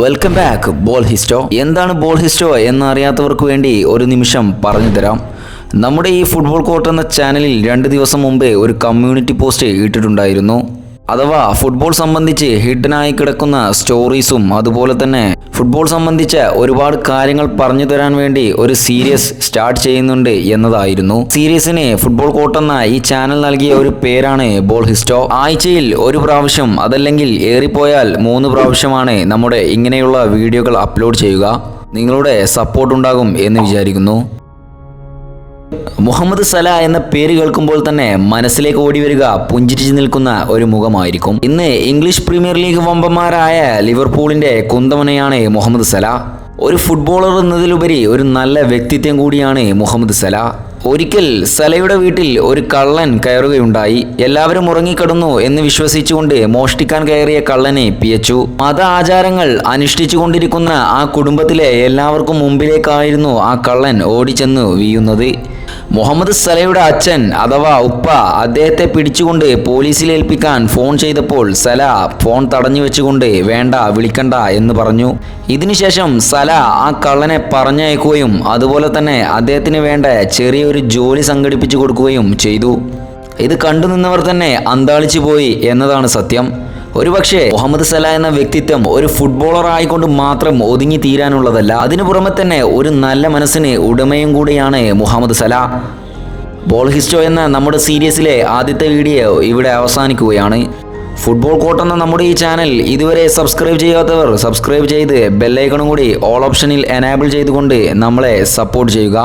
Welcome back ball ഹിസ്റ്റോ. എന്താണ് ball ഹിസ്റ്റോ എന്നറിയാത്തവർക്ക് വേണ്ടി ഒരു നിമിഷം പറഞ്ഞു തരാം. നമ്മുടെ ഈ ഫുട്ബോൾ കോർട്ട് എന്ന ചാനലിൽ 2 ദിവസം മുമ്പേ ഒരു കമ്മ്യൂണിറ്റി പോസ്റ്റ് ഇട്ടിട്ടുണ്ടായിരുന്നു. അഥവാ ഫുട്ബോൾ സംബന്ധിച്ച് ഹിഡനായി കിടക്കുന്ന സ്റ്റോറീസും അതുപോലെ തന്നെ ഫുട്ബോൾ സംബന്ധിച്ച ഒരുപാട് കാര്യങ്ങൾ പറഞ്ഞു തരാൻ വേണ്ടി ഒരു സീരീസ് സ്റ്റാർട്ട് ചെയ്യുന്നുണ്ട് എന്നതായിരുന്നു. സീരീസിന് ഫുട്ബോൾ കോർട്ട് എന്ന ഈ ചാനൽ നൽകിയ ഒരു പേരാണ് ബോൾ ഹിസ്റ്റോ. ആഴ്ചയിൽ ഒരു പ്രാവശ്യം അതല്ലെങ്കിൽ ഏറിപ്പോയാൽ 3 പ്രാവശ്യമാണ് നമ്മുടെ ഇങ്ങനെയുള്ള വീഡിയോകൾ അപ്ലോഡ് ചെയ്യുക. നിങ്ങളുടെ സപ്പോർട്ട് ഉണ്ടാകും എന്ന് വിചാരിക്കുന്നു. മുഹമ്മദ് സല എന്ന പേര് കേൾക്കുമ്പോൾ തന്നെ മനസ്സിലേക്ക് ഓടി വരിക പുഞ്ചിരിച്ചു നിൽക്കുന്ന ഒരു മുഖമായിരിക്കും. ഇന്ന് ഇംഗ്ലീഷ് പ്രീമിയർ ലീഗ് വമ്പന്മാരായ ലിവർപൂളിന്റെ കുന്തമനയാണ് മുഹമ്മദ് സല. ഒരു ഫുട്ബോളർ എന്നതിലുപരി ഒരു നല്ല വ്യക്തിത്വം കൂടിയാണ് മുഹമ്മദ് സല. ഒരിക്കൽ സലയുടെ വീട്ടിൽ ഒരു കള്ളൻ കയറുകയുണ്ടായി. എല്ലാവരും ഉറങ്ങിക്കിടന്നു എന്ന് വിശ്വസിച്ചുകൊണ്ട് മോഷ്ടിക്കാൻ കയറിയ കള്ളനെ പിയച്ചു. മത ആചാരങ്ങൾ അനുഷ്ഠിച്ചുകൊണ്ടിരിക്കുന്ന ആ കുടുംബത്തിലെ എല്ലാവർക്കും മുമ്പിലേക്കായിരുന്നു ആ കള്ളൻ ഓടിച്ചെന്ന് വീഴുന്നത്. മുഹമ്മദ് സലയുടെ അച്ഛൻ അഥവാ ഉപ്പ അദ്ദേഹത്തെ പിടിച്ചുകൊണ്ട് പോലീസിൽ ഏൽപ്പിക്കാൻ ഫോൺ ചെയ്തപ്പോൾ സല ഫോൺ തടഞ്ഞു വെച്ചുകൊണ്ട് വേണ്ട, വിളിക്കണ്ട എന്ന് പറഞ്ഞു. ഇതിനുശേഷം സല ആ കള്ളനെ പറഞ്ഞയക്കുകയും അതുപോലെ തന്നെ അദ്ദേഹത്തിന് വേണ്ട ചെറിയൊരു ജോലി സംഘടിപ്പിച്ചു കൊടുക്കുകയും ചെയ്തു. ഇത് കണ്ടുനിന്നവർ തന്നെ അന്താളിച്ചു പോയി എന്നതാണ് സത്യം. ഒരുപക്ഷെ മുഹമ്മദ് സല എന്ന വ്യക്തിത്വം ഒരു ഫുട്ബോളർ ആയിക്കൊണ്ട് മാത്രം ഒതുങ്ങി തീരാനുള്ളതല്ല, അതിനു പുറമെ തന്നെ ഒരു നല്ല മനസ്സിന് ഉടമയും കൂടിയാണ് മുഹമ്മദ് സല. ബോൾ ഹിസ്റ്റോ എന്ന നമ്മുടെ സീരീസിലെ ആദ്യത്തെ വീഡിയോ ഇവിടെ അവസാനിക്കുകയാണ്. ഫുട്ബോൾ കോർട്ട് എന്ന നമ്മുടെ ഈ ചാനൽ ഇതുവരെ സബ്സ്ക്രൈബ് ചെയ്യാത്തവർ സബ്സ്ക്രൈബ് ചെയ്ത് ബെല്ലൈക്കണും കൂടി ഓൾ ഓപ്ഷനിൽ എനേബിൾ ചെയ്തുകൊണ്ട് നമ്മളെ സപ്പോർട്ട് ചെയ്യുക.